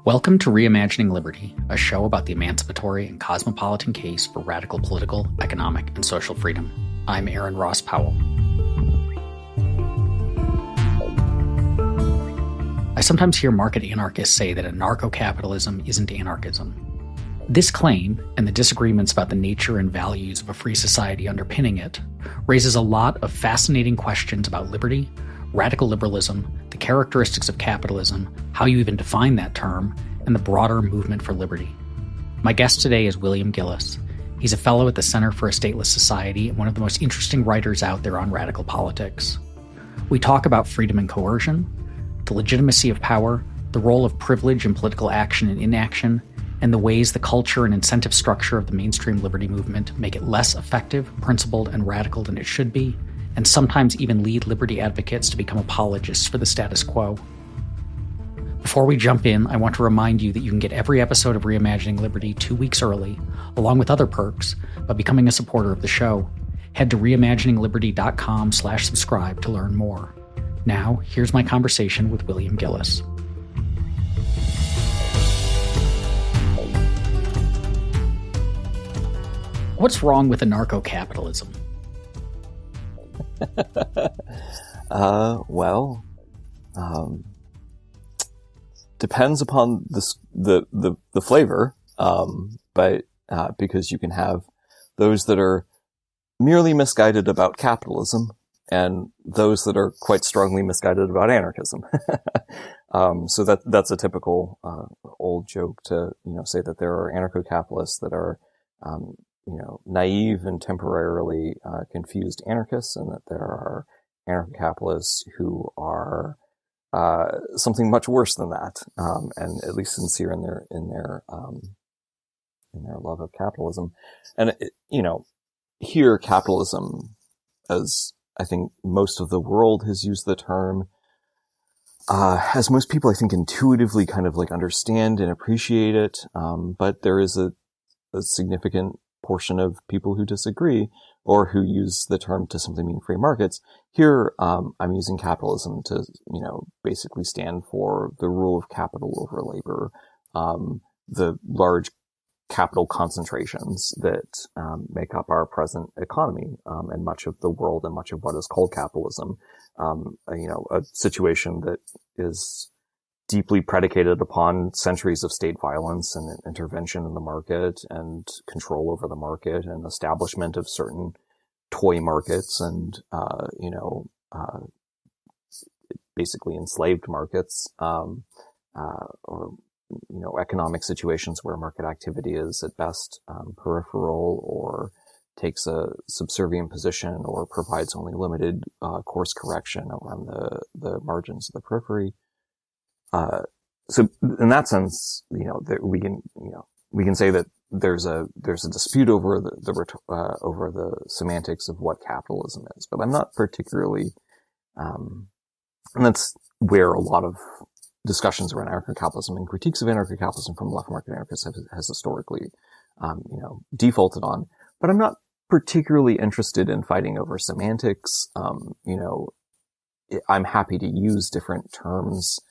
Welcome to Reimagining Liberty, a show about the emancipatory and cosmopolitan case for radical political, economic, and social freedom. I'm Aaron Ross Powell. I sometimes hear market anarchists say that anarcho-capitalism isn't anarchism. This claim, and the disagreements about the nature and values of a free society underpinning it, raises a lot of fascinating questions about liberty, radical liberalism, the characteristics of capitalism, how you even define that term, and the broader movement for liberty. My guest today is William Gillis. He's a fellow at the Center for a Stateless Society and one of the most interesting writers out there on radical politics. We talk about freedom and coercion, the legitimacy of power, the role of privilege in political action and inaction, and the ways the culture and incentive structure of the mainstream liberty movement make it less effective, principled, and radical than it should be, and sometimes even lead liberty advocates to become apologists for the status quo. Before we jump in, I want to remind you that you can get every episode of Reimagining Liberty 2 weeks early, along with other perks, by becoming a supporter of the show. Head to reimaginingliberty.com/subscribe to learn more. Now, here's my conversation with William Gillis. What's wrong with anarcho-capitalism? Depends upon the flavor, but because you can have those that are merely misguided about capitalism and those that are quite strongly misguided about anarchism. So that's a typical old joke to say that there are anarcho-capitalists that are naive and temporarily confused anarchists, and that there are anarcho-capitalists who are something much worse than that, and at least sincere in their love of capitalism. And here capitalism, as I think most of the world has used the term, as most people I think intuitively kind of like understand and appreciate it, but there is a significant portion of people who disagree or who use the term to simply mean free markets. Here, I'm using capitalism to, basically stand for the rule of capital over labor, the large capital concentrations that make up our present economy, and much of the world and much of what is called capitalism. A situation that is deeply predicated upon centuries of state violence and intervention in the market and control over the market and establishment of certain toy markets and, basically enslaved markets, or, economic situations where market activity is at best, peripheral or takes a subservient position or provides only limited, course correction around the margins of the periphery. So in that sense, we can say that there's a dispute over over the semantics of what capitalism is, but I'm not particularly, and that's where a lot of discussions around anarcho-capitalism and critiques of anarcho-capitalism from left market anarchists has historically, defaulted on, but I'm not particularly interested in fighting over semantics. I'm happy to use different terms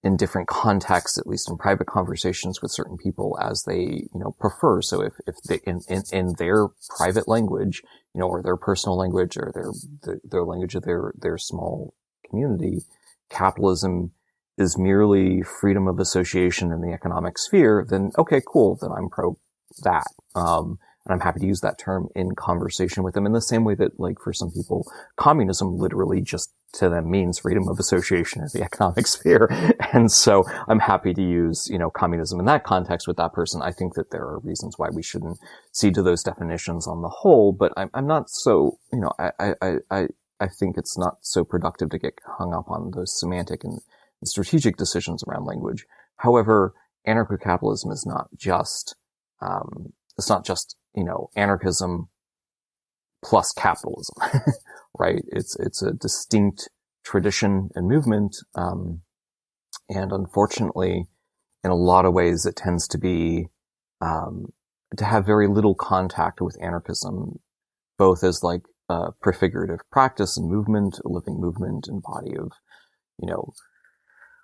in different contexts, at least in private conversations with certain people as they, prefer. So if they, in their private language, or their personal language or their language of their small community, capitalism is merely freedom of association in the economic sphere, then okay, cool. Then I'm pro that. And I'm happy to use that term in conversation with them in the same way that, like, for some people, communism literally just to them means freedom of association in the economic sphere. And so I'm happy to use, communism in that context with that person. I think that there are reasons why we shouldn't cede to those definitions on the whole, but I'm not so, I think it's not so productive to get hung up on those semantic and strategic decisions around language. However, anarcho-capitalism is not just, anarchism plus capitalism, right? It's a distinct tradition and movement. And unfortunately, in a lot of ways, it tends to be, to have very little contact with anarchism, both as like a prefigurative practice and movement, a living movement and body of,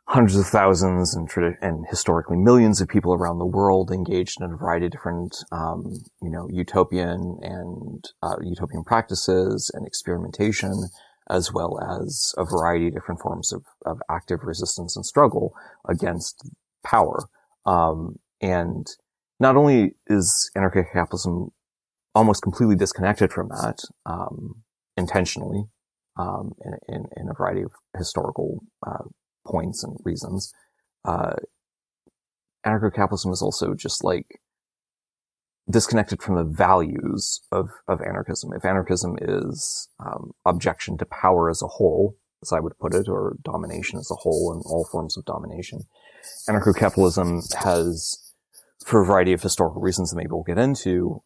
hundreds of thousands and historically millions of people around the world engaged in a variety of different, utopian practices and experimentation, as well as a variety of different forms of active resistance and struggle against power. And not only is anarcho-capitalism almost completely disconnected from that, intentionally, in a variety of historical, points and reasons, anarcho-capitalism is also just like disconnected from the values of anarchism. If anarchism is objection to power as a whole, as I would put it, or domination as a whole and all forms of domination, anarcho-capitalism has, for a variety of historical reasons that maybe we'll get into,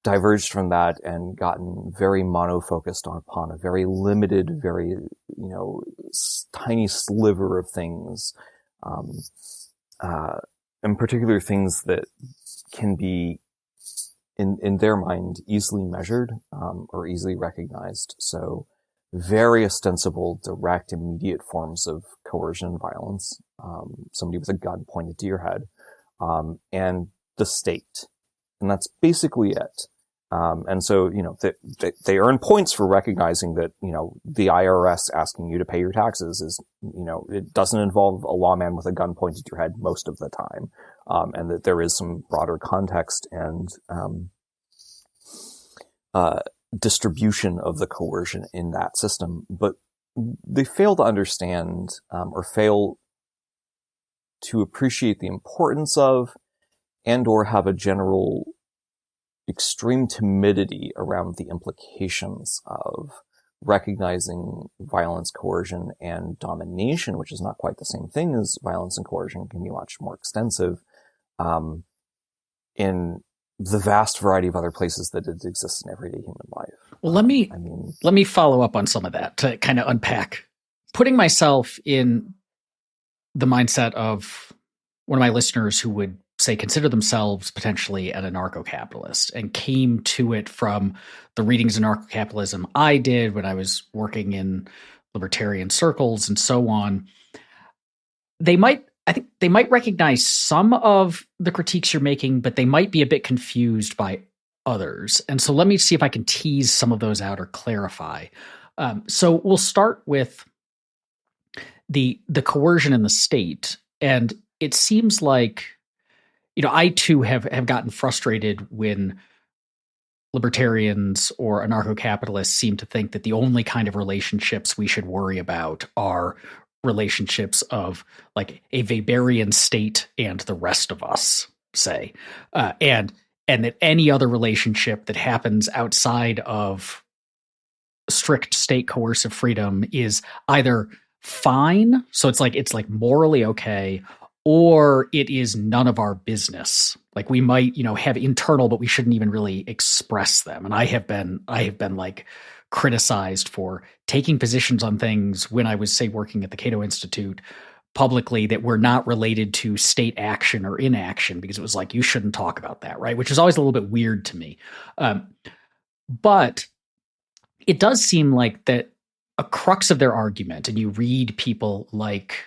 diverged from that and gotten very mono-focused upon a very limited, very, tiny sliver of things, in particular things that can be, in their mind, easily measured, or easily recognized. So very ostensible, direct, immediate forms of coercion and violence, somebody with a gun pointed to your head, and the state. And that's basically it. And so, they earn points for recognizing that, the IRS asking you to pay your taxes is, it doesn't involve a lawman with a gun pointed to your head most of the time. And that there is some broader context and, distribution of the coercion in that system. But they fail to understand, or fail to appreciate the importance of, and or have a general extreme timidity around the implications of recognizing violence, coercion, and domination, which is not quite the same thing as violence and coercion, can be much more extensive, in the vast variety of other places that it exists in everyday human life. Well, let me follow up on some of that to kind of unpack. Putting myself in the mindset of one of my listeners who would say consider themselves potentially an anarcho-capitalist and came to it from the readings of anarcho-capitalism I did when I was working in libertarian circles and so on, I think they might recognize some of the critiques you're making, but they might be a bit confused by others. And so let me see if I can tease some of those out or clarify. So we'll start with the coercion in the state. And it seems like, I too have gotten frustrated when libertarians or anarcho-capitalists seem to think that the only kind of relationships we should worry about are relationships of like a Weberian state and the rest of us, say, and that any other relationship that happens outside of strict state coercive freedom is either fine, so it's like morally okay, or it is none of our business. Like we might, have internal, but we shouldn't even really express them. And I have been like criticized for taking positions on things when I was, say, working at the Cato Institute publicly that were not related to state action or inaction, because it was like, you shouldn't talk about that, right? Which is always a little bit weird to me. But it does seem like that a crux of their argument, and you read people like,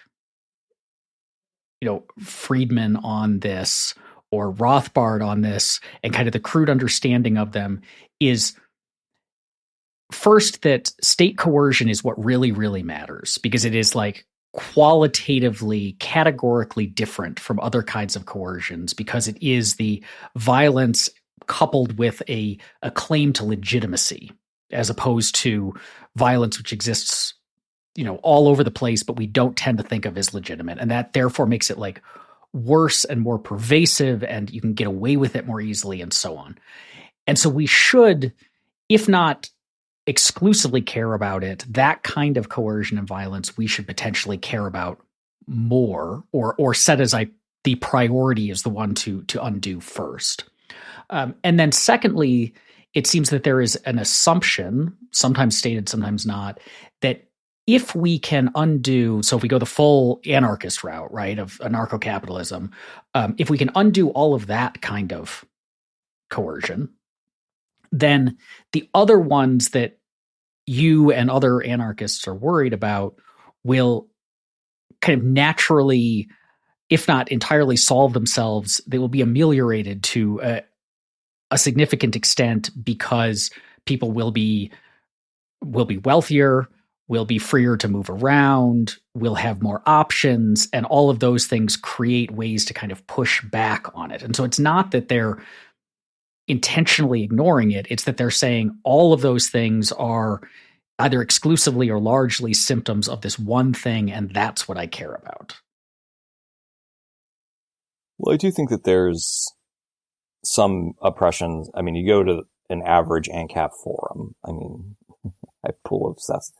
Friedman on this or Rothbard on this, and kind of the crude understanding of them is first that state coercion is what really, really matters, because it is like qualitatively, categorically different from other kinds of coercions, because it is the violence coupled with a claim to legitimacy, as opposed to violence which exists all over the place, but we don't tend to think of as legitimate. And that therefore makes it like worse and more pervasive, and you can get away with it more easily and so on. And so we should, if not exclusively care about it, that kind of coercion and violence, we should potentially care about more, or set as the priority is the one to undo first. And then secondly, it seems that there is an assumption, sometimes stated, sometimes not, that if we can undo, so if we go the full anarchist route, right, of anarcho-capitalism, if we can undo all of that kind of coercion, then the other ones that you and other anarchists are worried about will kind of naturally, if not entirely solve themselves, they will be ameliorated to a significant extent because people will be wealthier, will be freer to move around, will have more options, and all of those things create ways to kind of push back on it. And so it's not that they're intentionally ignoring it, it's that they're saying all of those things are either exclusively or largely symptoms of this one thing, and that's what I care about. Well, I do think that there's some oppression. I mean, you go to an average ANCAP forum. I mean, I pull obsessed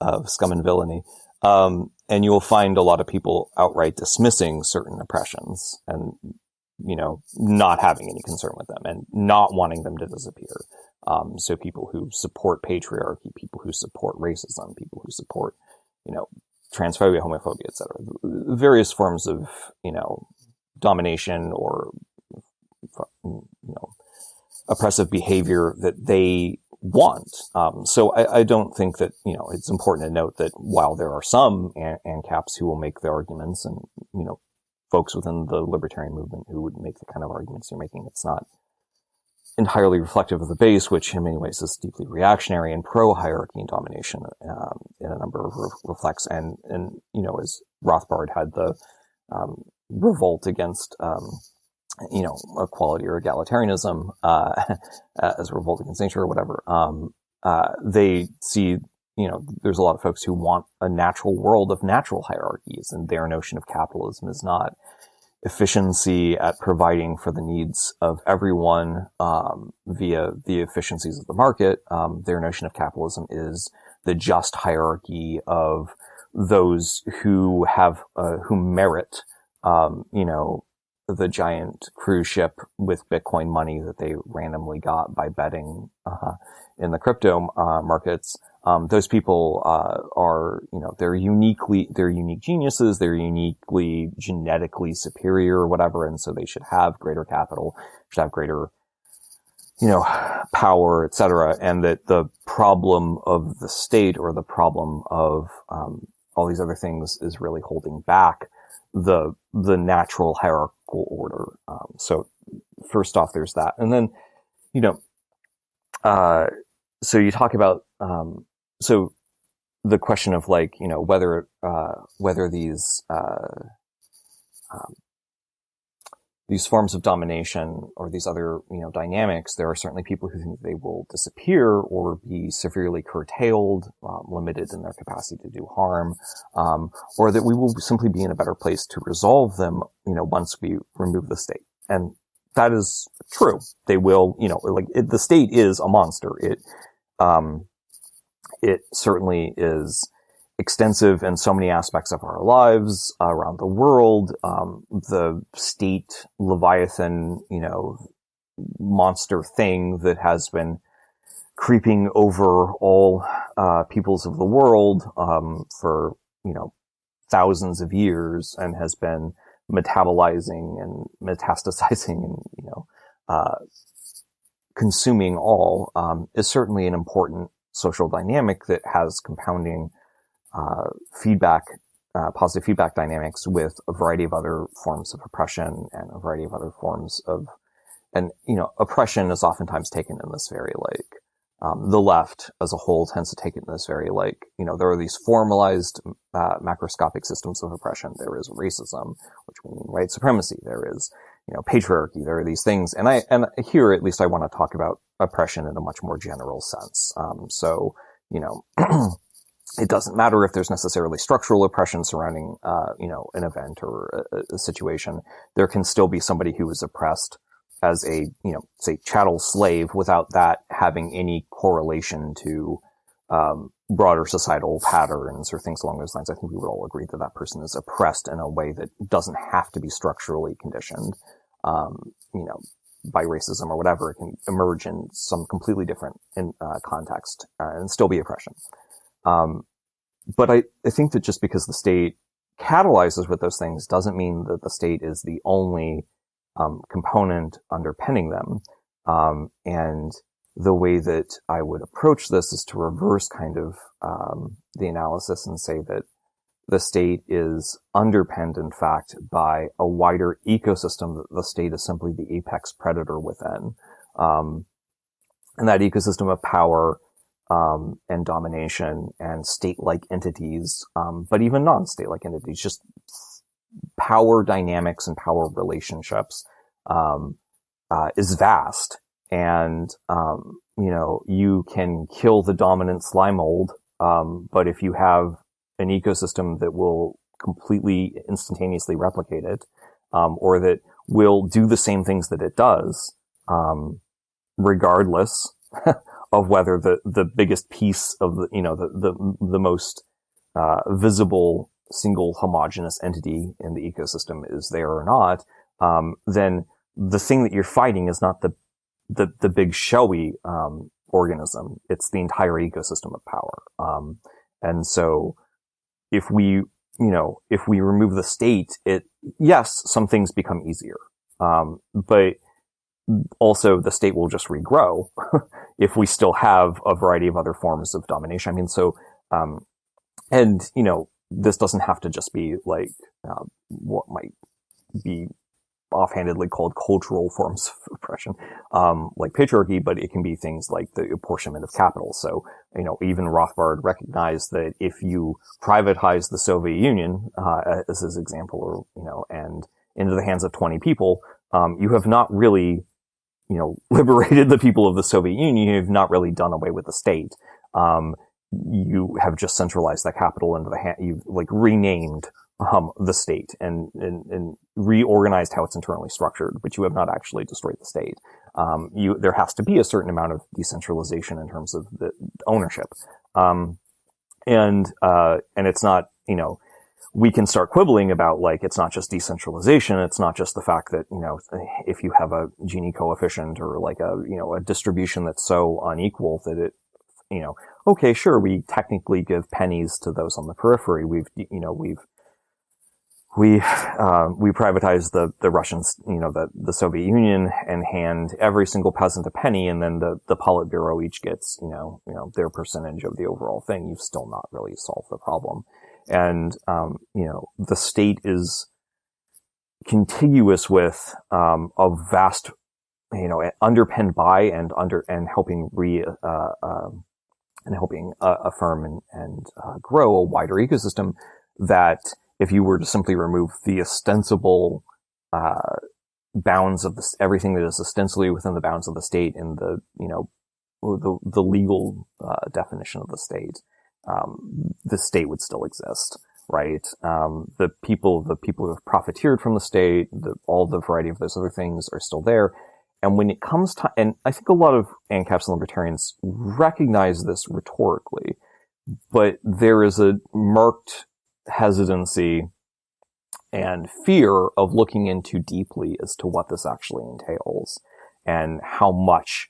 of scum and villainy. And you'll find a lot of people outright dismissing certain oppressions and, not having any concern with them and not wanting them to disappear. So people who support patriarchy, people who support racism, people who support, transphobia, homophobia, etc. Various forms of, domination or, oppressive behavior that they want. So I don't think that, it's important to note that while there are some ANCAPs who will make the arguments and, folks within the libertarian movement who would make the kind of arguments you're making, it's not entirely reflective of the base, which in many ways is deeply reactionary and pro-hierarchy and domination in a number of reflects. And as Rothbard had the revolt against equality or egalitarianism as a revolt against nature or whatever, they see, there's a lot of folks who want a natural world of natural hierarchies, and their notion of capitalism is not efficiency at providing for the needs of everyone via the efficiencies of the market. Their notion of capitalism is the just hierarchy of those who have who merit the giant cruise ship with Bitcoin money that they randomly got by betting in the crypto markets. Those people are, they're unique geniuses, they're uniquely genetically superior or whatever, and so they should have greater capital, should have greater, power, etc. And that the problem of the state or the problem of all these other things is really holding back the natural hierarchical order. So first off, there's that. And then, so you talk about, so the question of whether these forms of domination or these other, dynamics, there are certainly people who think they will disappear or be severely curtailed, limited in their capacity to do harm, or that we will simply be in a better place to resolve them, once we remove the state. And that is true. They will, the state is a monster. It certainly is extensive in so many aspects of our lives around the world. The state Leviathan, monster thing that has been creeping over all peoples of the world for, thousands of years and has been metabolizing and metastasizing and, consuming all, is certainly an important social dynamic that has compounding feedback, positive feedback dynamics with a variety of other forms of oppression and a variety of other forms of, and, oppression is oftentimes taken in this very, the left as a whole tends to take it in this very, there are these formalized, macroscopic systems of oppression. There is racism, which we mean white supremacy. There is, patriarchy. There are these things. And here, at least I want to talk about oppression in a much more general sense. So, it doesn't matter if there's necessarily structural oppression surrounding, an event or a situation. There can still be somebody who is oppressed as a, say, chattel slave without that having any correlation to, broader societal patterns or things along those lines. I think we would all agree that that person is oppressed in a way that doesn't have to be structurally conditioned, by racism or whatever. It can emerge in some completely different, context, and still be oppression. But I think that just because the state catalyzes with those things doesn't mean that the state is the only component underpinning them. And the way that I would approach this is to reverse kind of the analysis and say that the state is underpinned, in fact, by a wider ecosystem that the state is simply the apex predator within. And that ecosystem of power, and domination and state-like entities, but even non-state-like entities, just power dynamics and power relationships, is vast. And, you can kill the dominant slime mold, but if you have an ecosystem that will completely instantaneously replicate it, or that will do the same things that it does, regardless of whether the biggest piece of the most, visible single homogeneous entity in the ecosystem is there or not, then the thing that you're fighting is not the big showy, organism. It's the entire ecosystem of power. And so if we remove the state, yes, some things become easier. But also the state will just regrow if we still have a variety of other forms of domination. I mean, so, this doesn't have to just be like, what might be offhandedly called cultural forms of oppression, like patriarchy, but it can be things like the apportionment of capital. So, even Rothbard recognized that if you privatize the Soviet Union, as his example, or, and into the hands of 20 people, you have not really, liberated the people of the Soviet Union. You have not really done away with the state. You have just centralized that capital into you've renamed the state and reorganized how it's internally structured, but you have not actually destroyed the state. There has to be a certain amount of decentralization in terms of the ownership. And it's not, we can start quibbling about it's not just decentralization. It's not just the fact that, if you have a Gini coefficient or a distribution that's so unequal that it, okay, sure, we technically give pennies to those on the periphery. We privatized the Russians, the Soviet Union, and hand every single peasant a penny, and then the Politburo each gets, their percentage of the overall thing. You've still not really solved the problem. And, the state is contiguous with, a vast, underpinned by and helping affirm and grow a wider ecosystem that, if you were to simply remove the ostensible, bounds of everything that is ostensibly within the bounds of the state in the legal, definition of the state would still exist, right? The people who have profiteered from the state, all the variety of those other things are still there. And when it comes to, and I think a lot of anarchists and libertarians recognize this rhetorically, but there is a marked hesitancy and fear of looking in too deeply as to what this actually entails and how much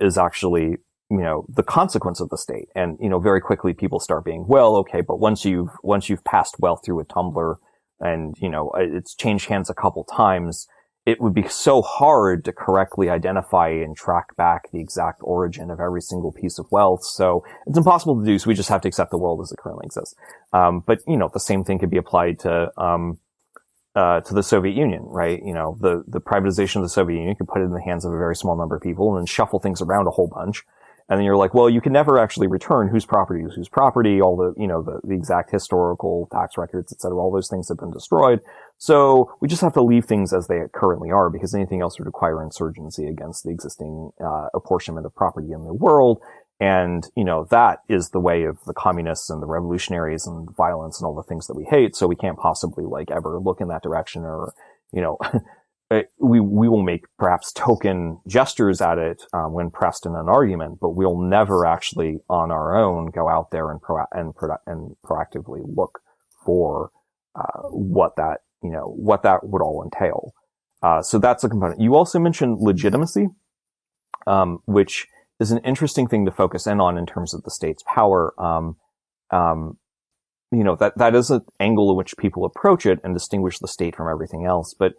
is actually, the consequence of the state. And, very quickly people start being, well, okay, but once you've passed wealth through a tumbler and, it's changed hands a couple times, it would be so hard to correctly identify and track back the exact origin of every single piece of wealth. So it's impossible to do. So we just have to accept the world as it currently exists. But the same thing could be applied to the Soviet Union, right? The privatization of the Soviet Union could put it in the hands of a very small number of people and then shuffle things around a whole bunch. And then you're like, well, you can never actually return whose property is whose property, all the exact historical tax records, et cetera, all those things have been destroyed. So we just have to leave things as they currently are, because anything else would require insurgency against the existing, apportionment of property in the world. And, that is the way of the communists and the revolutionaries and violence and all the things that we hate. So we can't possibly ever look in that direction, or, we will make perhaps token gestures at it, when pressed in an argument, but we'll never actually on our own go out there and proactively look for, what that would all entail. So that's a component. You also mentioned legitimacy, which is an interesting thing to focus in on in terms of the state's power. That is an angle in which people approach it and distinguish the state from everything else. But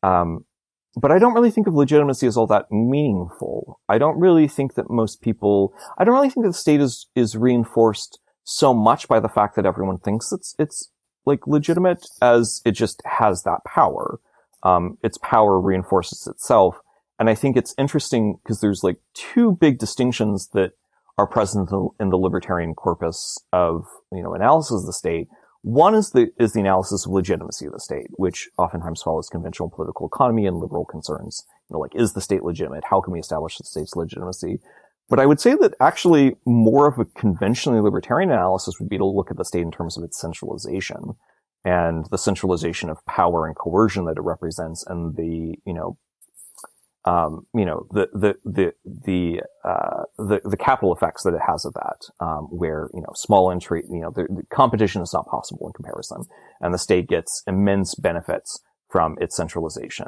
I don't really think of legitimacy as all that meaningful. I don't really think that the state is reinforced so much by the fact that everyone thinks it's like legitimate as it just has that power. Its power reinforces itself. And I think it's interesting because there's like two big distinctions that are present in the libertarian corpus of, analysis of the state. One is the analysis of legitimacy of the state, which oftentimes follows conventional political economy and liberal concerns. Like, is the state legitimate? How can we establish the state's legitimacy? But I would say that actually more of a conventionally libertarian analysis would be to look at the state in terms of its centralization and the centralization of power and coercion that it represents, and the capital effects that it has of that, where, small entry, the competition is not possible in comparison, and the state gets immense benefits from its centralization,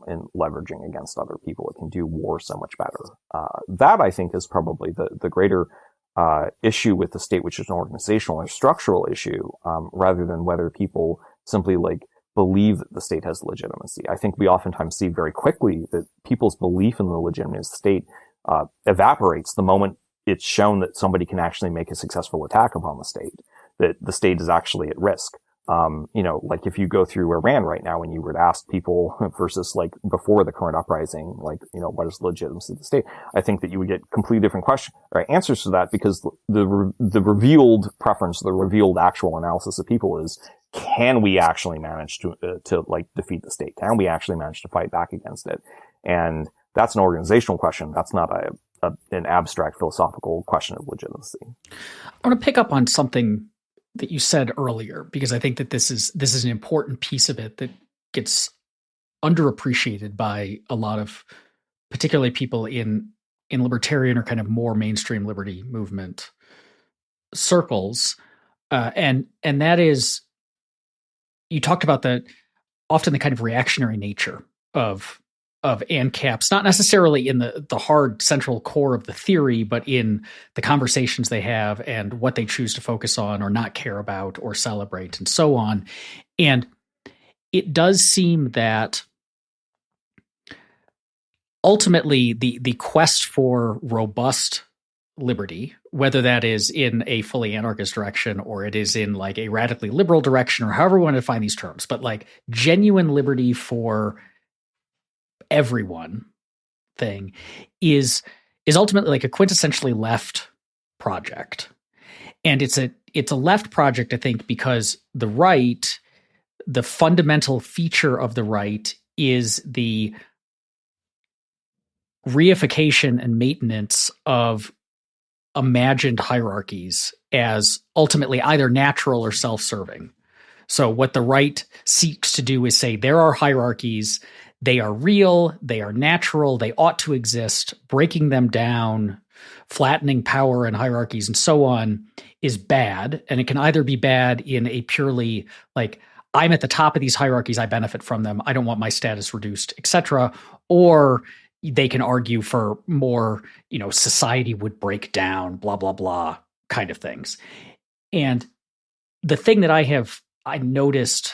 in leveraging against other people. It can do war so much better. That I think is probably the greater, issue with the state, which is an organizational or structural issue, rather than whether people simply believe that the state has legitimacy. I think we oftentimes see very quickly that people's belief in the legitimacy of the state evaporates the moment it's shown that somebody can actually make a successful attack upon the state, that the state is actually at risk. If you go through Iran right now and you were to ask people versus before the current uprising, what is the legitimacy of the state? I think that you would get completely different answers to that, because the revealed preference, the revealed actual analysis of people is, can we actually manage to defeat the state? Can we actually manage to fight back against it? And that's an organizational question. That's not an abstract philosophical question of legitimacy. I want to pick up on something that you said earlier, because I think that this is an important piece of it that gets underappreciated by a lot of, particularly people in libertarian or kind of more mainstream liberty movement circles, and that is, you talked about often the kind of reactionary nature of ANCAPs, not necessarily in the hard central core of the theory, but in the conversations they have and what they choose to focus on or not care about or celebrate and so on. And it does seem that ultimately the quest for robust liberty, whether that is in a fully anarchist direction or it is in a radically liberal direction, or however we want to define these terms, but genuine liberty for everyone thing is ultimately a quintessentially left project. And it's a left project, I think, because the right, the fundamental feature of the right is the reification and maintenance of imagined hierarchies as ultimately either natural or self-serving. So what the right seeks to do is say there are hierarchies, they are real, they are natural, they ought to exist. Breaking them down, flattening power and hierarchies and so on is bad. And it can either be bad in a purely I'm at the top of these hierarchies, I benefit from them, I don't want my status reduced, etc. Or they can argue for more, society would break down, blah, blah, blah kind of things. And the thing that I noticed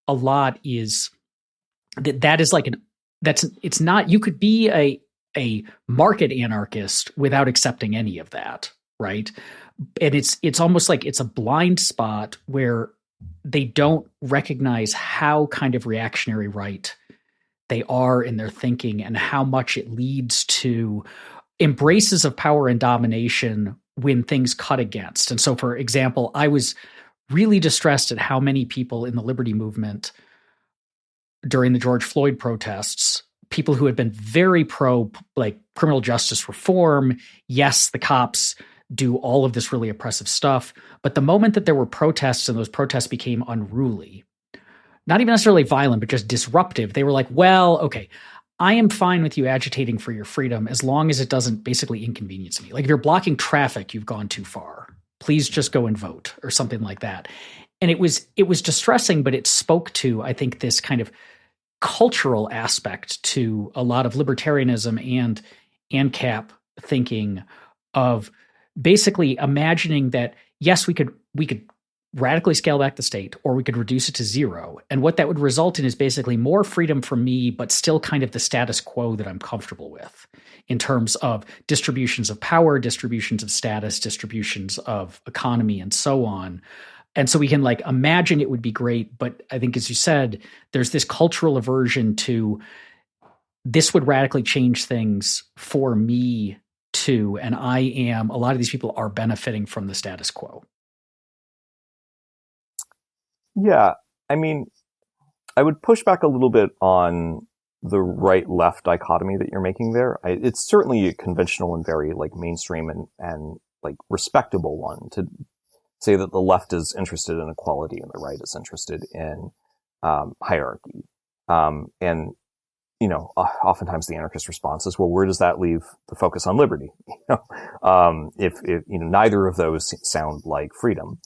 a lot is that is it's not, you could be a market anarchist without accepting any of that, right? And it's almost like it's a blind spot where they don't recognize how kind of reactionary right they are in their thinking and how much it leads to embraces of power and domination when things cut against. And so, for example, I was really distressed at how many people in the liberty movement during the George Floyd protests, people who had been very pro criminal justice reform. Yes, the cops do all of this really oppressive stuff. But the moment that there were protests and those protests became unruly, not even necessarily violent, but just disruptive, they were like, well, okay, I am fine with you agitating for your freedom as long as it doesn't basically inconvenience me. If you're blocking traffic, you've gone too far. Please just go and vote or something like that. And it was distressing, but it spoke to, I think, this kind of cultural aspect to a lot of libertarianism and ANCAP thinking of basically imagining that, yes, we could radically scale back the state, or we could reduce it to zero. And what that would result in is basically more freedom for me, but still kind of the status quo that I'm comfortable with in terms of distributions of power, distributions of status, distributions of economy, and so on. And so we can like imagine it would be great. But I think, as you said, there's this cultural aversion to this would radically change things for me too. And a lot of these people are benefiting from the status quo. Yeah, I mean, I would push back a little bit on the right-left dichotomy that you're making there. It's certainly a conventional and very like mainstream and like respectable one to say that the left is interested in equality and the right is interested in hierarchy. And you know, oftentimes the anarchist response is, well, where does that leave the focus on liberty? If you know, neither of those sound like freedom.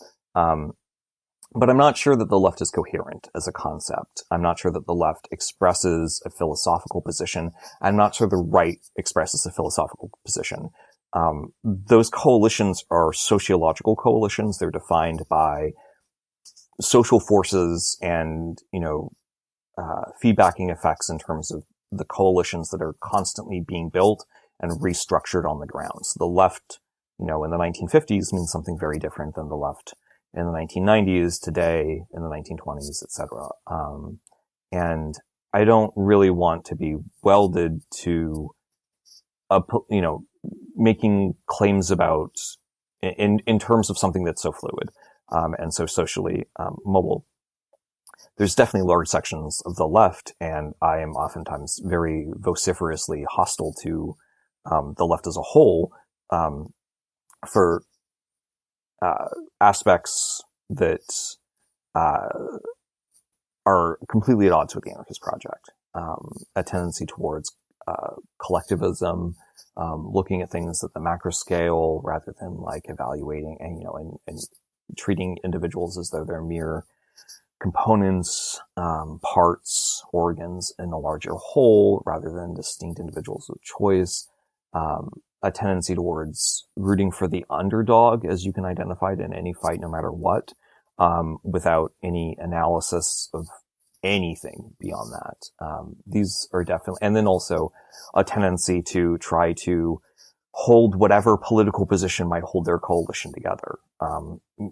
But I'm not sure that the left is coherent as a concept. I'm not sure that the left expresses a philosophical position. I'm not sure the right expresses a philosophical position. Those coalitions are sociological coalitions. They're defined by social forces and, you know, feedbacking effects in terms of the coalitions that are constantly being built and restructured on the ground. So the left, you know, in the 1950s means something very different than the left in the 1990s, today, in the 1920s, etc. And I don't really want to be welded to, you know, making claims about, in terms of something that's so fluid, and so socially, mobile. There's definitely large sections of the left, and I am oftentimes very vociferously hostile to, the left as a whole, for aspects that are completely at odds with the anarchist project. A tendency towards collectivism, looking at things at the macro scale rather than like evaluating and, you know, and treating individuals as though they're mere components, parts, organs in a larger whole rather than distinct individuals with choice. A tendency towards rooting for the underdog, as you can identify it in any fight, no matter what, without any analysis of anything beyond that. These are definitely, and then also a tendency to try to hold whatever political position might hold their coalition together,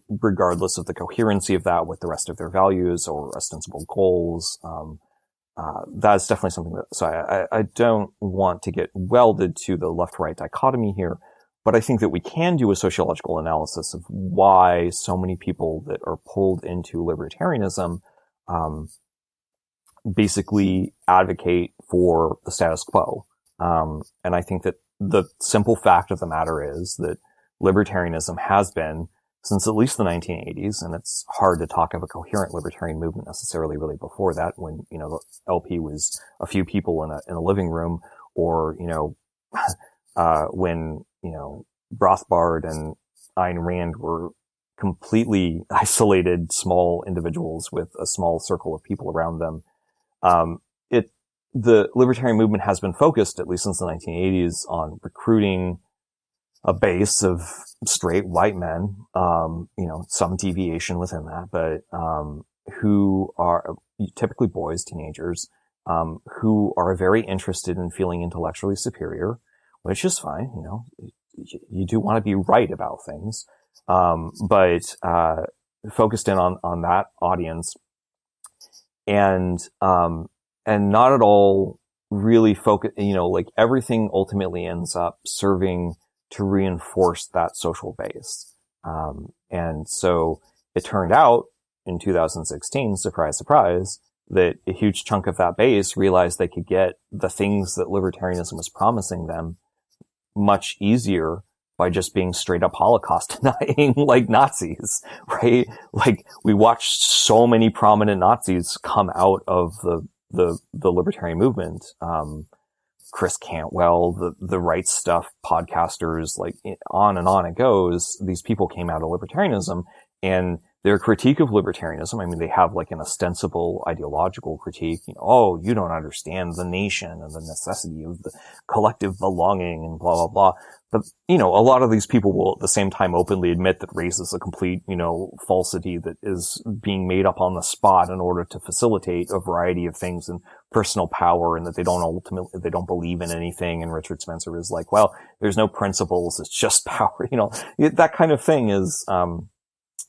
regardless of the coherency of that with the rest of their values or ostensible goals. That's definitely something that, so I don't want to get welded to the left-right dichotomy here, but I think that we can do a sociological analysis of why so many people that are pulled into libertarianism, basically advocate for the status quo. And I think that the simple fact of the matter is that libertarianism has been, since at least the 1980s, and it's hard to talk of a coherent libertarian movement necessarily really before that, when, you know, the LP was a few people in a living room, or, you know, when, you know, Rothbard and Ayn Rand were completely isolated small individuals with a small circle of people around them. The libertarian movement has been focused, at least since the 1980s, on recruiting a base of straight white men, you know, some deviation within that, but, who are typically boys, teenagers, who are very interested in feeling intellectually superior, which is fine. You know, you do want to be right about things. But, focused in on that audience and not at all really focus, you know, like everything ultimately ends up serving to reinforce that social base. And so it turned out in 2016, surprise, surprise, that a huge chunk of that base realized they could get the things that libertarianism was promising them much easier by just being straight up Holocaust denying like Nazis, right? Like we watched so many prominent Nazis come out of the libertarian movement. Chris Cantwell, the Right Stuff podcasters, like on and on it goes. These people came out of libertarianism and their critique of libertarianism, I mean, they have like an ostensible ideological critique, oh, you don't understand the nation and the necessity of the collective belonging and blah, blah, blah. But, a lot of these people will at the same time openly admit that race is a complete, falsity that is being made up on the spot in order to facilitate a variety of things and personal power, and that they don't believe in anything. And Richard Spencer is like, well, there's no principles. It's just power. That kind of thing is,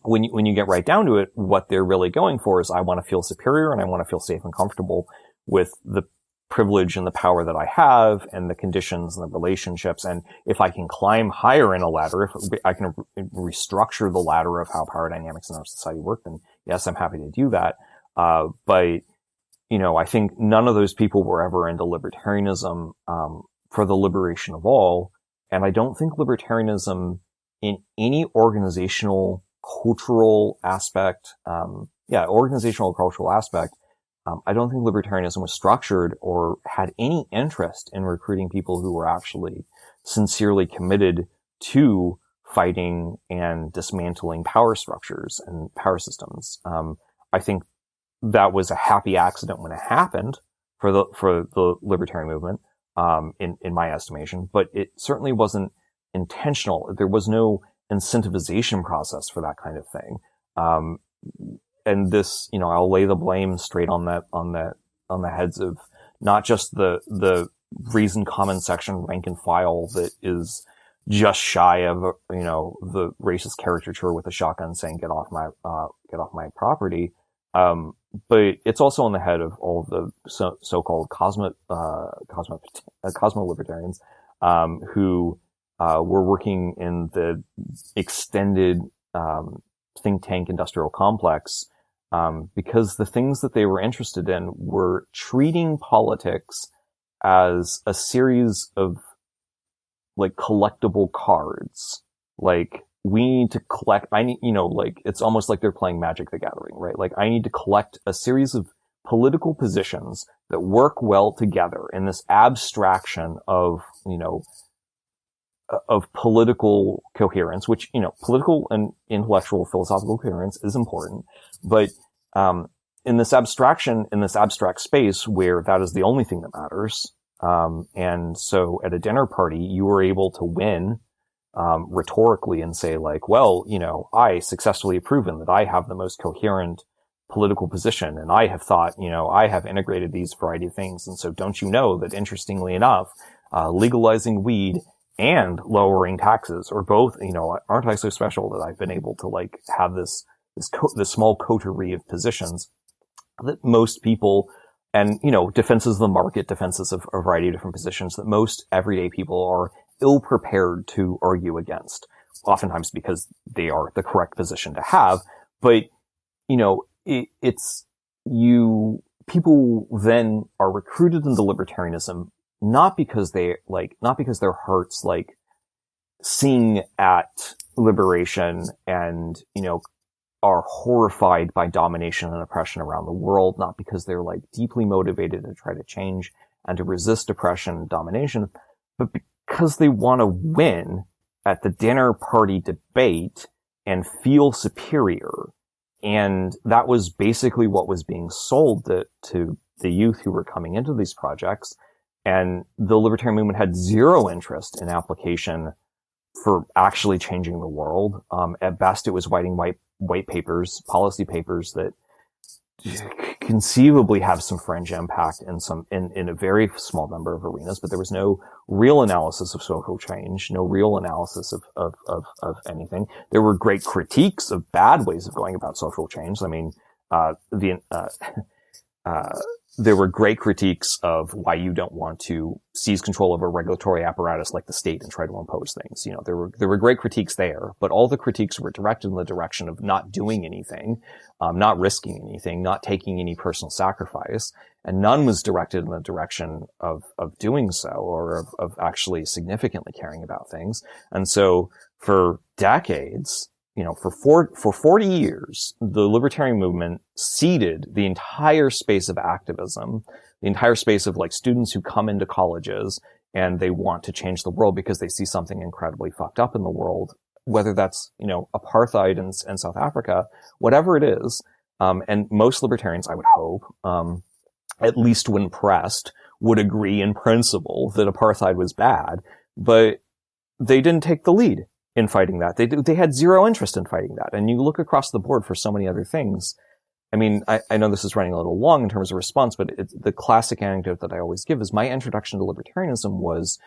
when you get right down to it, what they're really going for is, I want to feel superior and I want to feel safe and comfortable with the privilege and the power that I have and the conditions and the relationships. And if I can climb higher in a ladder, if I can restructure the ladder of how power dynamics in our society work, then yes, I'm happy to do that. But, I think none of those people were ever into libertarianism, for the liberation of all. And I don't think libertarianism in any organizational, cultural aspect, organizational cultural aspect, I don't think libertarianism was structured or had any interest in recruiting people who were actually sincerely committed to fighting and dismantling power structures and power systems. I think that was a happy accident when it happened for the libertarian movement, in my estimation, but it certainly wasn't intentional. There was no incentivization process for that kind of thing. And this, I'll lay the blame straight on the heads of not just the reasoned common section rank and file that is just shy of, the racist caricature with a shotgun saying, get off my property. But it's also on the head of all of the so-called cosmo libertarians, who, were working in the extended, think tank industrial complex, because the things that they were interested in were treating politics as a series of like collectible cards. Like, we need to collect, it's almost like they're playing Magic the Gathering, right? Like, I need to collect a series of political positions that work well together in this abstraction of political coherence, which, political and intellectual philosophical coherence is important. But, in this abstraction, in this abstract space where that is the only thing that matters, and so at a dinner party, you were able to win, rhetorically and say like, well, I successfully have proven that I have the most coherent political position, and I have thought, I have integrated these variety of things. And so don't you know that, interestingly enough, legalizing weed and lowering taxes, or both, aren't I so special that I've been able to like have this small coterie of positions that most people, and, defenses of the market, defenses of a variety of different positions that most everyday people are ill-prepared to argue against, oftentimes because they are the correct position to have. But, people then are recruited into libertarianism, not because their hearts like sing at liberation and, are horrified by domination and oppression around the world, not because they're like deeply motivated to try to change and to resist oppression and domination, but because they want to win at the dinner party debate and feel superior. And that was basically what was being sold to the youth who were coming into these projects. And the libertarian movement had zero interest in application for actually changing the world. At best, it was writing white papers, policy papers that conceivably have some fringe impact in a very small number of arenas, but there was no real analysis of social change, no real analysis of anything. There were great critiques of bad ways of going about social change. I mean, there were great critiques of why you don't want to seize control of a regulatory apparatus like the state and try to impose things. There were great critiques there, but all the critiques were directed in the direction of not doing anything, not risking anything, not taking any personal sacrifice, and none was directed in the direction of doing so, or of actually significantly caring about things. And so for decades, for 40 years, the libertarian movement seeded the entire space of activism, the entire space of like students who come into colleges and they want to change the world because they see something incredibly fucked up in the world, whether that's, apartheid in South Africa, whatever it is. And most libertarians, I would hope, at least when pressed, would agree in principle that apartheid was bad, but they didn't take the lead in fighting that. They had zero interest in fighting that. And you look across the board for so many other things. I mean, I know this is running a little long in terms of response, but the classic anecdote that I always give is my introduction to libertarianism was,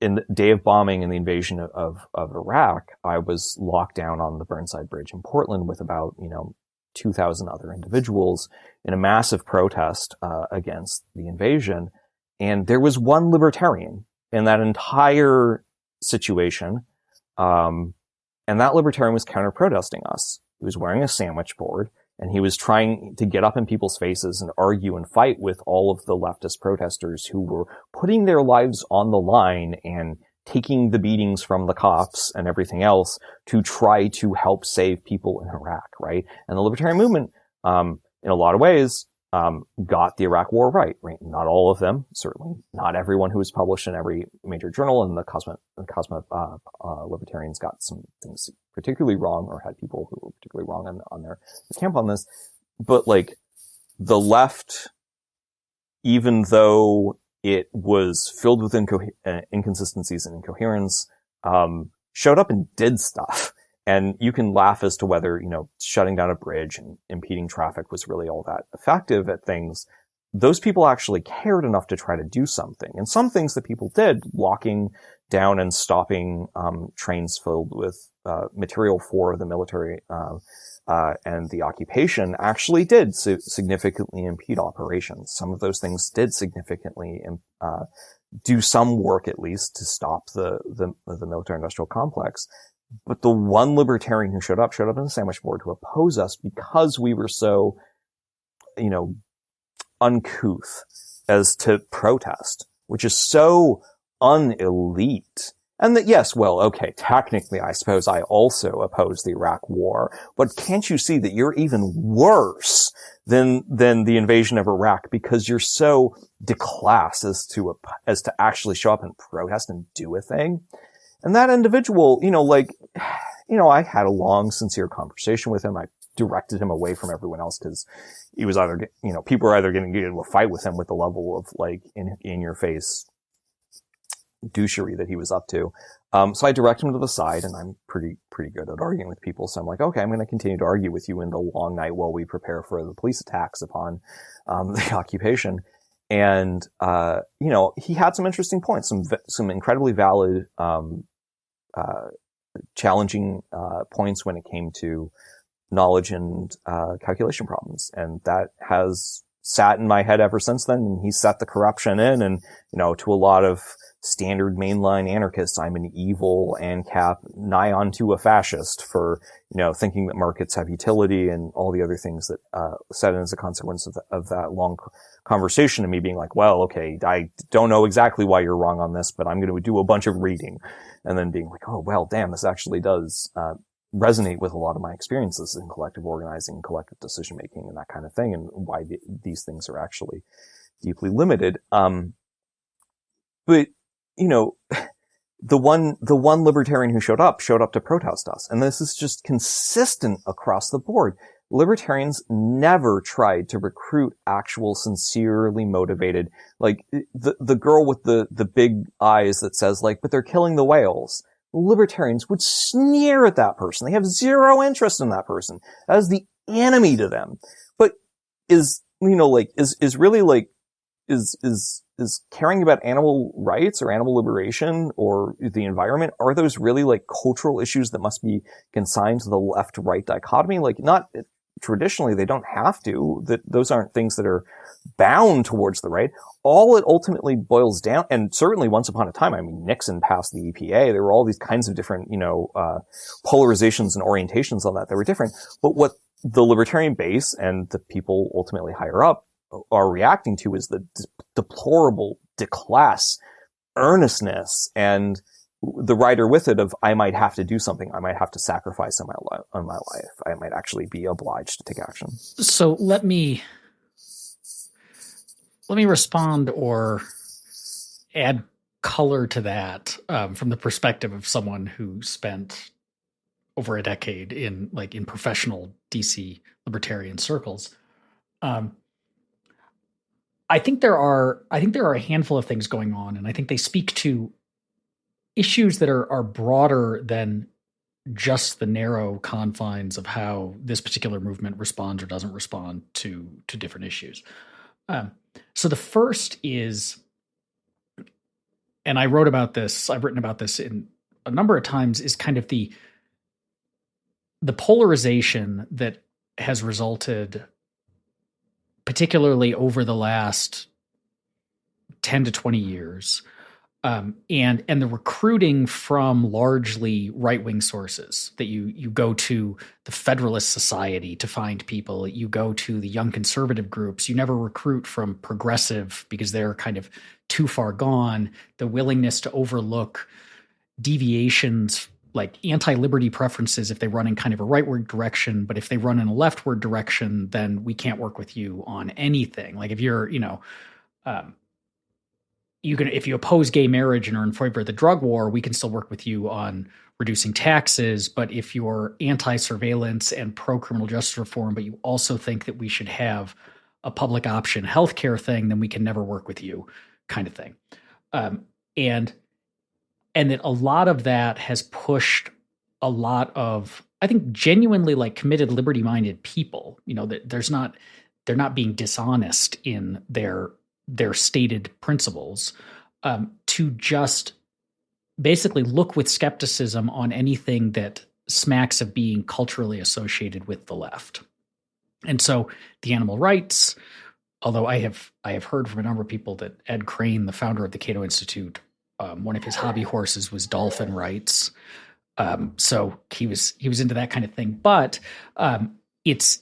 in the day of bombing and the invasion of Iraq, I was locked down on the Burnside Bridge in Portland with about, 2,000 other individuals in a massive protest, against the invasion. And there was one libertarian in that entire situation. And that libertarian was counter-protesting us. He was wearing a sandwich board, and he was trying to get up in people's faces and argue and fight with all of the leftist protesters who were putting their lives on the line and taking the beatings from the cops and everything else to try to help save people in Iraq, right? And the libertarian movement, in a lot of ways, got the Iraq War right? Not all of them, certainly. Not everyone who was published in every major journal, and the libertarians got some things particularly wrong, or had people who were particularly wrong on their camp on this. But the left, even though it was filled with inconsistencies and incoherence, showed up and did stuff. And you can laugh as to whether, shutting down a bridge and impeding traffic was really all that effective at things. Those people actually cared enough to try to do something. And some things that people did, locking down and stopping trains filled with material for the military and the occupation, actually did significantly impede operations. Some of those things did significantly do some work, at least, to stop the military-industrial complex. But the one libertarian who showed up in the sandwich board to oppose us because we were so, uncouth as to protest, which is so un-elite. And that, yes, well, okay, technically, I suppose I also oppose the Iraq War, but can't you see that you're even worse than the invasion of Iraq because you're so declassed as to actually show up and protest and do a thing? And that individual, I had a long, sincere conversation with him. I directed him away from everyone else because he was either, people were either going to get into a fight with him with the level of in your face douchery that he was up to. So I direct him to the side, and I'm pretty good at arguing with people. So I'm like, okay, I'm going to continue to argue with you in the long night while we prepare for the police attacks upon, the occupation. And, he had some interesting points, some incredibly valid, challenging, points when it came to knowledge and, calculation problems. And that has sat in my head ever since then. And he set the corruption in, and, to a lot of standard mainline anarchists, I'm an evil ANCAP, nigh onto a fascist for, thinking that markets have utility and all the other things that, set in as a consequence of that long conversation, and me being like, well, okay, I don't know exactly why you're wrong on this, but I'm going to do a bunch of reading. And then being like, oh, well, damn, this actually does, resonate with a lot of my experiences in collective organizing, collective decision making, and that kind of thing, and why these things are actually deeply limited. But, the one libertarian who showed up to protest us. And this is just consistent across the board. Libertarians never tried to recruit actual sincerely motivated, the girl with the big eyes that says but they're killing the whales. Libertarians would sneer at that person. They have zero interest in that person. That is the enemy to them. But is caring about animal rights or animal liberation or the environment, are those really cultural issues that must be consigned to the left-right dichotomy? Not traditionally, they don't have to. Those aren't things that are bound towards the right. All it ultimately boils down, and certainly once upon a time, Nixon passed the EPA. There were all these kinds of different, polarizations and orientations on that were different. But what the libertarian base and the people ultimately higher up are reacting to is the deplorable declass earnestness and the rider with it of, I might have to do something. I might have to sacrifice on my life. I might actually be obliged to take action. So let me respond or add color to that from the perspective of someone who spent over a decade in professional DC libertarian circles. I think there are a handful of things going on, and I think they speak to issues that are broader than just the narrow confines of how this particular movement responds or doesn't respond to different issues. So the first is, and I've written about this in a number of times, is kind of the polarization that has resulted, particularly over the last 10 to 20 years, and the recruiting from largely right-wing sources, that you go to the Federalist Society to find people, you go to the young conservative groups, you never recruit from progressive because they're kind of too far gone. The willingness to overlook deviations like anti-liberty preferences if they run in kind of a rightward direction, but if they run in a leftward direction, then we can't work with you on anything. Like if you're, if you oppose gay marriage and are in favor of the drug war, we can still work with you on reducing taxes. But if you're anti-surveillance and pro-criminal justice reform, but you also think that we should have a public option healthcare thing, then we can never work with you, kind of thing. And that a lot of that has pushed a lot of, I think, genuinely committed liberty-minded people, that they're not being dishonest in their stated principles, to just basically look with skepticism on anything that smacks of being culturally associated with the left. And so the animal rights, although I have heard from a number of people that Ed Crane, the founder of the Cato Institute, one of his hobby horses was dolphin rights. So he was into that kind of thing. But if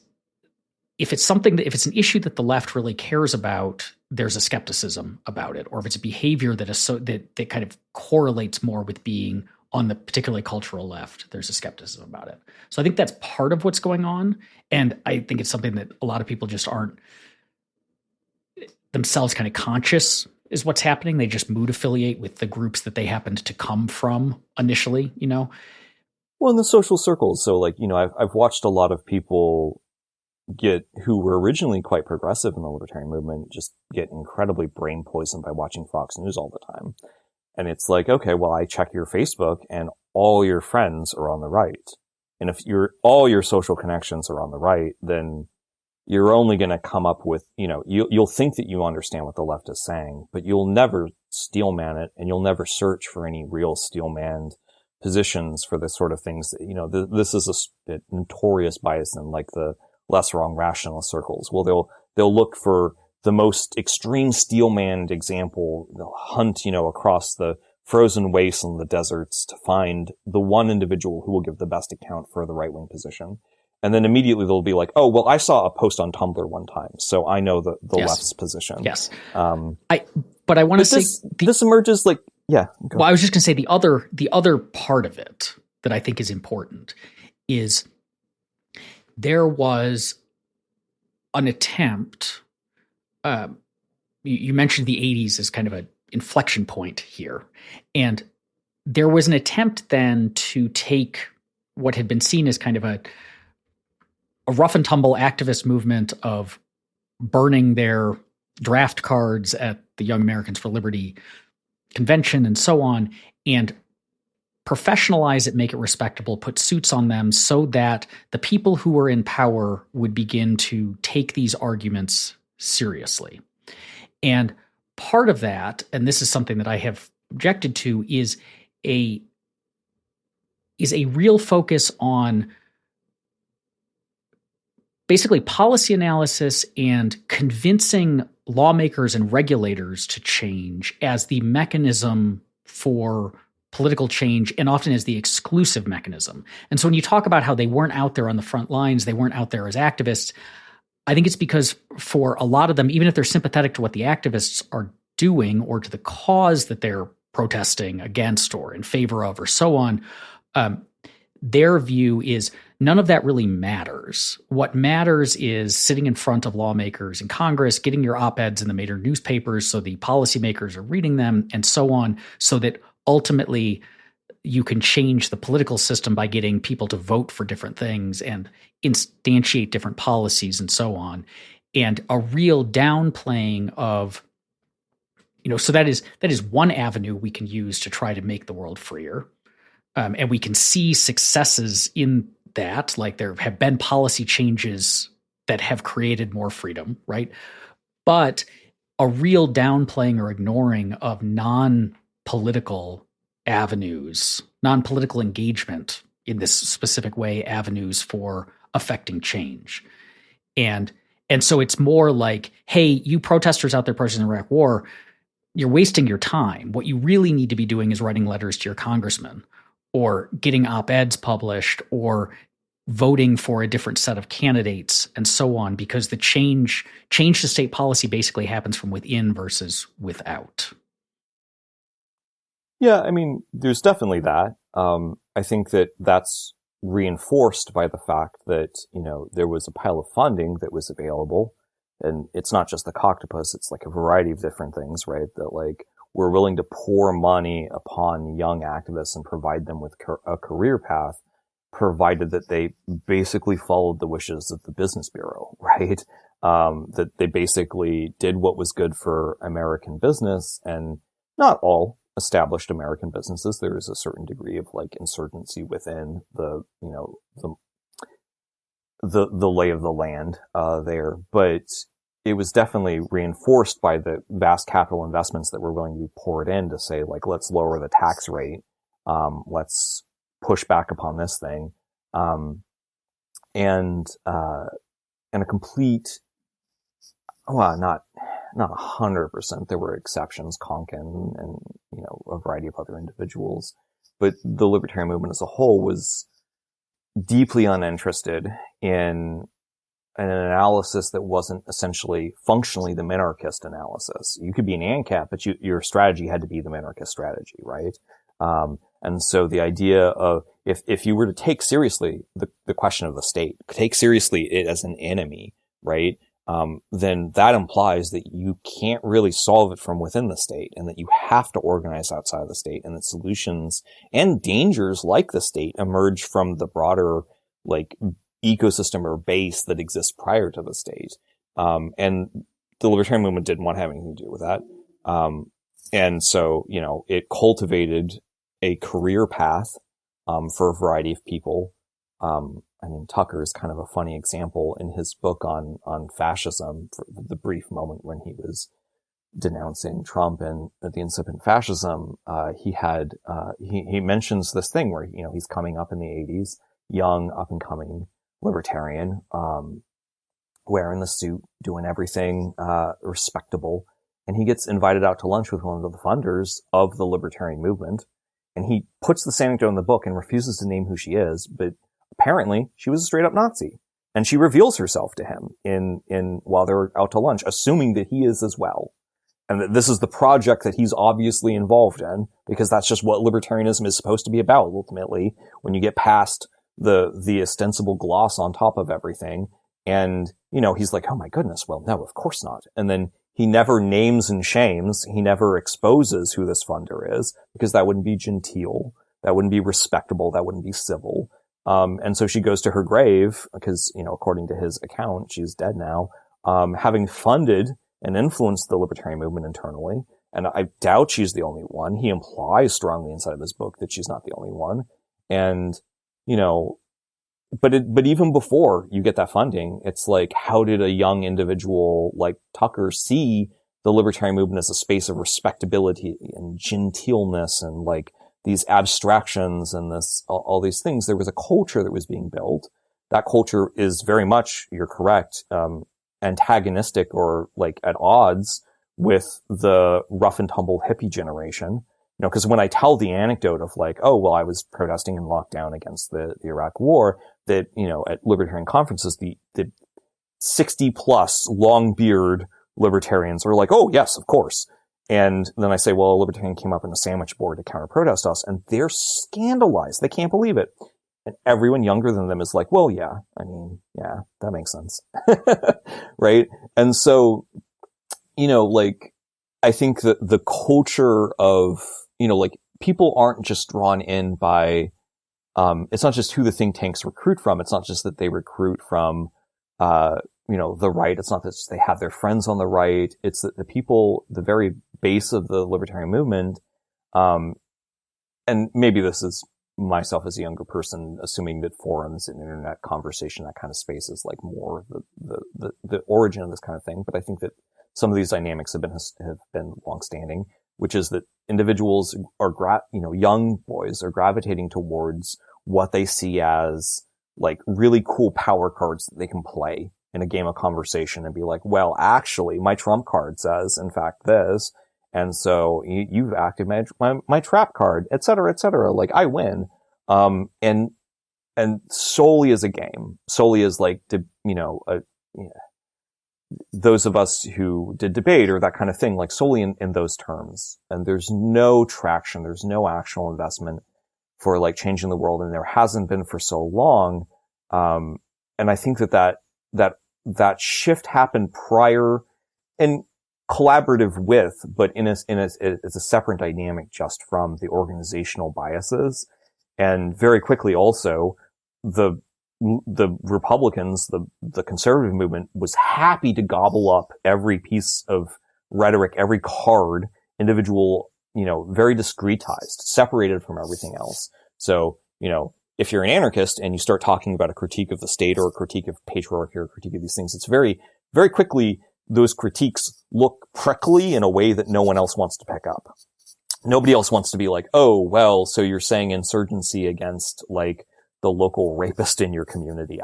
it's an issue that the left really cares about, there's a skepticism about it. Or if it's a behavior that kind of correlates more with being on the particularly cultural left, there's a skepticism about it. So I think that's part of what's going on. And I think it's something that a lot of people just aren't themselves kind of conscious is what's happening. They just mood affiliate with the groups that they happened to come from initially, Well, in the social circles. So I've watched a lot of people who were originally quite progressive in the libertarian movement just get incredibly brain poisoned by watching Fox News all the time. And it's like, okay, well, I check your Facebook and all your friends are on the right. And if all your social connections are on the right, then you're only going to come up with, you'll think that you understand what the left is saying, but you'll never steelman it, and you'll never search for any real steelmanned positions for the sort of things that, this is a notorious bias in the less wrong rationalist circles. Well, they'll look for the most extreme steelmanned example. They'll hunt, across the frozen wastes and the deserts to find the one individual who will give the best account for the right-wing position. And then immediately they'll be like, oh, well, I saw a post on Tumblr one time, so I know the yes. left's position. Yes. But I want to say this emerges yeah. Well, I was just going to say the other part of it that I think is important is there was an attempt. You mentioned the 80s as kind of an inflection point here, and there was an attempt then to take what had been seen as kind of a rough and tumble activist movement of burning their draft cards at the Young Americans for Liberty convention and so on, and professionalize it, make it respectable, put suits on them so that the people who were in power would begin to take these arguments seriously. And part of that, and this is something that I have objected to, is a real focus on basically policy analysis and convincing lawmakers and regulators to change as the mechanism for political change, and often as the exclusive mechanism. And so when you talk about how they weren't out there on the front lines, they weren't out there as activists, I think it's because for a lot of them, even if they're sympathetic to what the activists are doing or to the cause that they're protesting against or in favor of or so on, their view is none of that really matters. What matters is sitting in front of lawmakers in Congress, getting your op-eds in the major newspapers so the policymakers are reading them and so on, so that ultimately you can change the political system by getting people to vote for different things and instantiate different policies and so on. And a real downplaying of, so that is one avenue we can use to try to make the world freer. And we can see successes in that, like there have been policy changes that have created more freedom, right? But a real downplaying or ignoring of non-political avenues, non-political engagement in this specific way, avenues for affecting change. And so it's more like, hey, you protesters out there protesting the Iraq War, you're wasting your time. What you really need to be doing is writing letters to your congressman or getting op-eds published or voting for a different set of candidates and so on, because the change to state policy basically happens from within versus without. Yeah, I mean, there's definitely that. I think that that's reinforced by the fact that, there was a pile of funding that was available. And it's not just the Coctopus, it's like a variety of different things, right? That like we're willing to pour money upon young activists and provide them with a career path, provided that they basically followed the wishes of the business bureau, right? That they basically did what was good for American business, and not all established American businesses. There is a certain degree of like insurgency within the lay of the land there, but it was definitely reinforced by the vast capital investments that were willing to be poured in to say, like, let's lower the tax rate, let's push back upon this thing, and a complete, well, not 100%. There were exceptions, Konkin and a variety of other individuals, but the libertarian movement as a whole was deeply uninterested in an analysis that wasn't essentially functionally the minarchist analysis. You could be an ANCAP, but your strategy had to be the minarchist strategy, right? And so the idea of if you were to take seriously the question of the state, take seriously it as an enemy, right? Then that implies that you can't really solve it from within the state, and that you have to organize outside of the state, and that solutions and dangers like the state emerge from the broader, like, ecosystem or base that exists prior to the state. And the libertarian movement didn't want to have anything to do with that. And so, it cultivated a career path, for a variety of people. I mean, Tucker is kind of a funny example in his book on fascism, for the brief moment when he was denouncing Trump and the incipient fascism. He mentions this thing where, he's coming up in the 80s, young, up and coming libertarian, wearing the suit, doing everything, respectable. And he gets invited out to lunch with one of the funders of the libertarian movement. And he puts this anecdote in the book and refuses to name who she is, but apparently she was a straight up Nazi. And she reveals herself to him in while they're out to lunch, assuming that he is as well. And that this is the project that he's obviously involved in, because that's just what libertarianism is supposed to be about, ultimately, when you get past the ostensible gloss on top of everything. And, he's like, oh my goodness, well, no, of course not. And then he never names and shames. He never exposes who this funder is, because that wouldn't be genteel. That wouldn't be respectable. That wouldn't be civil. And so she goes to her grave because, according to his account, she's dead now, having funded and influenced the libertarian movement internally. And I doubt she's the only one. He implies strongly inside of his book that she's not the only one. And, but even before you get that funding, it's like, how did a young individual like Tucker see the libertarian movement as a space of respectability and genteelness and like these abstractions and all these things? There was a culture that was being built. That culture is very much, you're correct, antagonistic or like at odds with the rough and tumble hippie generation. Because when I tell the anecdote of like, oh, well, I was protesting in lockdown against the Iraq war, that, at libertarian conferences, the 60 plus long beard libertarians were like, oh, yes, of course. And then I say, well, a libertarian came up in a sandwich board to counter protest us, and they're scandalized. They can't believe it. And everyone younger than them is like, well, yeah, I mean, yeah, that makes sense. Right? And so, like, I think that the culture of, like, people aren't just drawn in by, it's not just who the think tanks recruit from. It's not just that they recruit from, the right. It's not that they have their friends on the right. It's that the people, the very base of the libertarian movement, and maybe this is myself as a younger person, assuming that forums and internet conversation, that kind of space is like more the origin of this kind of thing. But I think that some of these dynamics have been longstanding, which is that individuals are, young boys are gravitating towards what they see as like really cool power cards that they can play in a game of conversation and be like, well, actually, my trump card says, in fact, this. And so you've acted my trap card, et cetera, like I win. And solely as a game, solely as like, those of us who did debate or that kind of thing, like solely in those terms. And there's no traction. There's no actual investment for like changing the world. And there hasn't been for so long. And I think that shift happened prior and collaborative with, but it's a separate dynamic just from the organizational biases. And very quickly also the Republicans, the conservative movement was happy to gobble up every piece of rhetoric, every card, individual, very discretized, separated from everything else. So, if you're an anarchist and you start talking about a critique of the state or a critique of patriarchy or a critique of these things, it's very, very quickly those critiques look prickly in a way that no one else wants to pick up. Nobody else wants to be like, oh, well, so you're saying insurgency against like the local rapist in your community.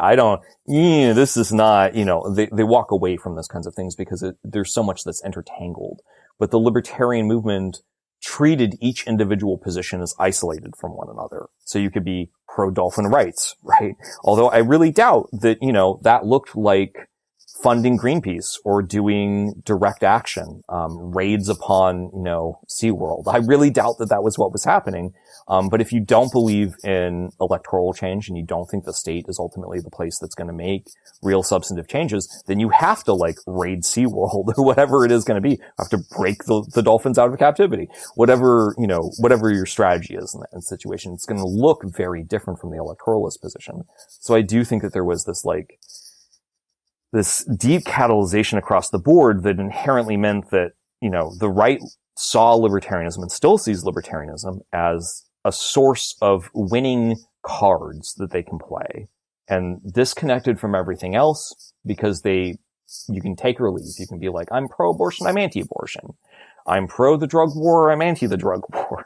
This is not, they walk away from those kinds of things because there's so much that's intertangled. But the libertarian movement treated each individual position as isolated from one another. So you could be pro-dolphin rights, right? Although I really doubt that, that looked like funding Greenpeace or doing direct action, raids upon, SeaWorld. I really doubt that was what was happening. But if you don't believe in electoral change and you don't think the state is ultimately the place that's going to make real substantive changes, then you have to like raid SeaWorld or whatever it is going to be. You have to break the dolphins out of captivity. Whatever your strategy is in that situation, it's going to look very different from the electoralist position. So I do think that there was this deep catalyzation across the board that inherently meant that, the right saw libertarianism and still sees libertarianism as a source of winning cards that they can play and disconnected from everything else because you can take or leave. You can be like, I'm pro-abortion, I'm anti-abortion. I'm pro the drug war, I'm anti the drug war.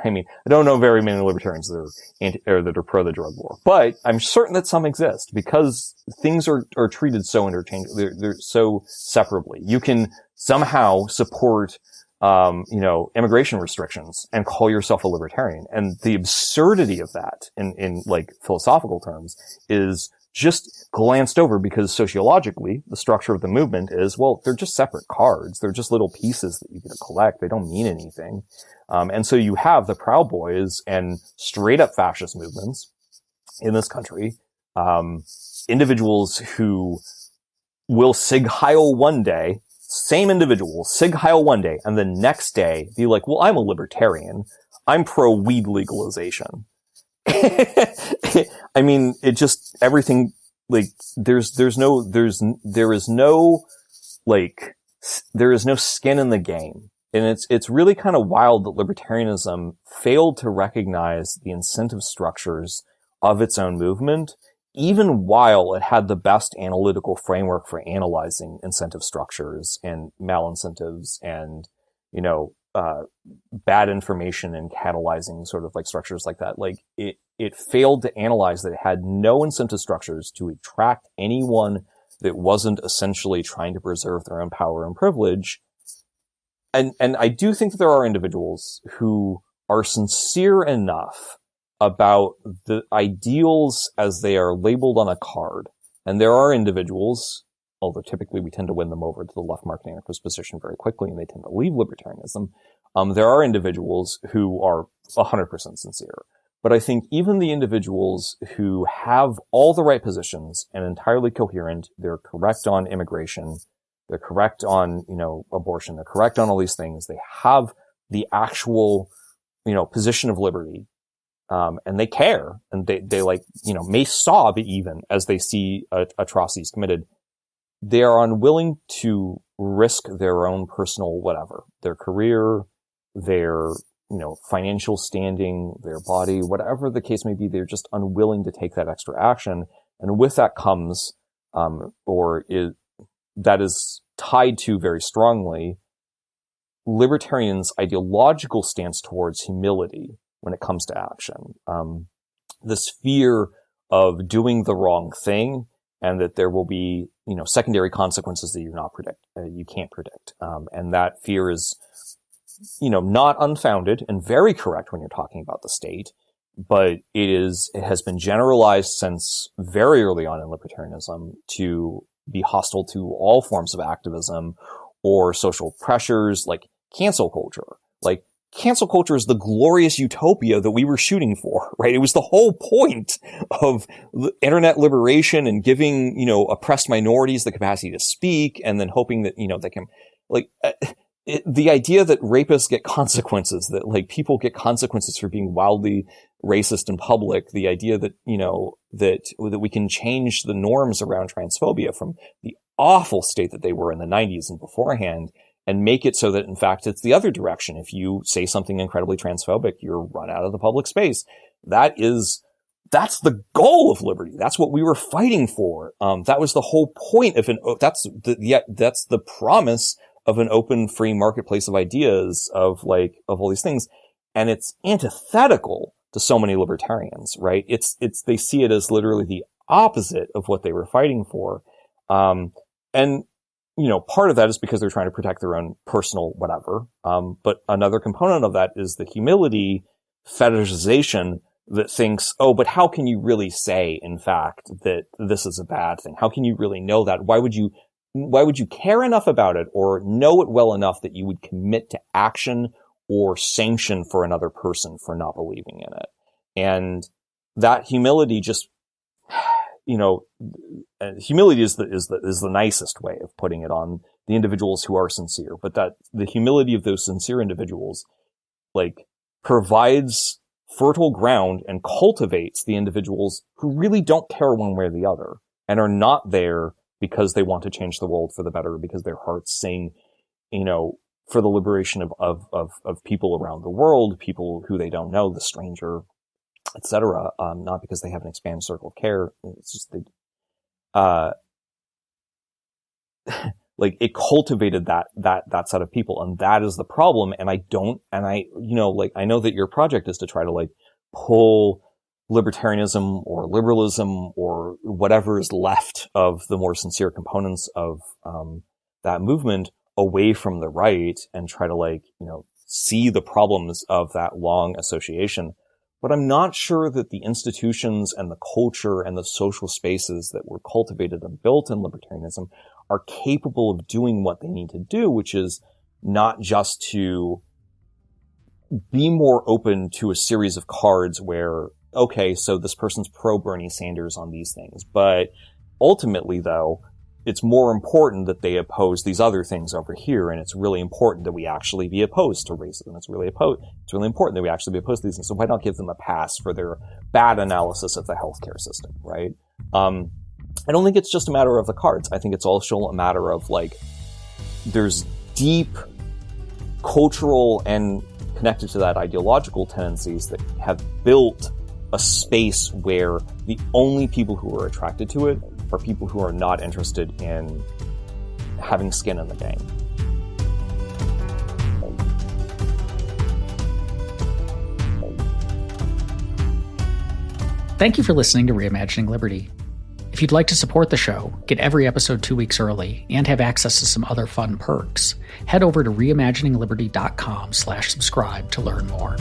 I mean, I don't know very many libertarians that are pro the drug war, but I'm certain that some exist because things are treated so interchangeably. They're so separably. You can somehow support, immigration restrictions and call yourself a libertarian. And the absurdity of that in like philosophical terms is just glanced over because sociologically, the structure of the movement is, well, they're just separate cards. They're just little pieces that you get to collect. They don't mean anything. And so you have the Proud Boys and straight up fascist movements in this country, individuals who will sig heil one day, same individual, sig heil one day, and the next day be like, well, I'm a libertarian. I'm pro weed legalization. I mean, it just, everything, like, there is no skin in the game. And it's really kind of wild that libertarianism failed to recognize the incentive structures of its own movement, even while it had the best analytical framework for analyzing incentive structures and malincentives and, bad information and catalyzing sort of like structures like that. Like it failed to analyze that it had no incentive structures to attract anyone that wasn't essentially trying to preserve their own power and privilege. And I do think that there are individuals who are sincere enough about the ideals as they are labeled on a card. And there are individuals, although typically we tend to win them over to the left market anarchist position very quickly and they tend to leave libertarianism. There are individuals who are 100% sincere, But I think even the individuals who have all the right positions and entirely coherent, they're correct on immigration, they're correct on, abortion, they're correct on all these things, they have the actual, position of liberty, and they care, and they may sob even as they see atrocities committed. They are unwilling to risk their own personal whatever, their career, their, financial standing, their body, whatever the case may be. They're just unwilling to take that extra action. And with that comes, that is tied to very strongly libertarians' ideological stance towards humility when it comes to action. This fear of doing the wrong thing, and that there will be, secondary consequences that you can't predict. And that fear is, not unfounded and very correct when you're talking about the state, but it has been generalized since very early on in libertarianism to be hostile to all forms of activism or social pressures like cancel culture. Like, cancel culture is the glorious utopia that we were shooting for, right? It was the whole point of internet liberation and giving, oppressed minorities the capacity to speak, and then hoping that, they can, the idea that rapists get consequences, that people get consequences for being wildly racist in public, the idea that, that we can change the norms around transphobia from the awful state that they were in the 90s and beforehand, and make it so that, in fact, it's the other direction. If you say something incredibly transphobic, you're run out of the public space. That's the goal of liberty. That's what we were fighting for. That was the whole point of that's the promise of an open, free marketplace of ideas, of all these things. And it's antithetical to so many libertarians, right? They see it as literally the opposite of what they were fighting for. And part of that is because they're trying to protect their own personal whatever. But another component of that is the humility fetishization that thinks, oh, but how can you really say, in fact, that this is a bad thing? How can you really know that? Why would you care enough about it or know it well enough that you would commit to action or sanction for another person for not believing in it? And that humility just, humility is the nicest way of putting it on the individuals who are sincere, but that the humility of those sincere individuals, provides fertile ground and cultivates the individuals who really don't care one way or the other and are not there because they want to change the world for the better, because their hearts sing, for the liberation of people around the world, people who they don't know, the stranger, etc. Not because they have an expanded circle of care. It's just it cultivated that set of people, and that is the problem. And I know that your project is to try to pull libertarianism or liberalism or whatever is left of the more sincere components of that movement away from the right and try to see the problems of that long association. But I'm not sure that the institutions and the culture and the social spaces that were cultivated and built in libertarianism are capable of doing what they need to do, which is not just to be more open to a series of cards where, okay, so this person's pro Bernie Sanders on these things, but ultimately, though, it's more important that they oppose these other things over here, and it's really important that we actually be opposed to racism. It's really important that we actually be opposed to these things. So why not give them a pass for their bad analysis of the healthcare system, right? I don't think it's just a matter of the cards. I think it's also a matter of there's deep cultural and connected to that ideological tendencies that have built a space where the only people who are attracted to it are people who are not interested in having skin in the game. Thank you for listening to Reimagining Liberty. If you'd like to support the show, get every episode 2 weeks early, and have access to some other fun perks, head over to reimaginingliberty.com/subscribe to learn more.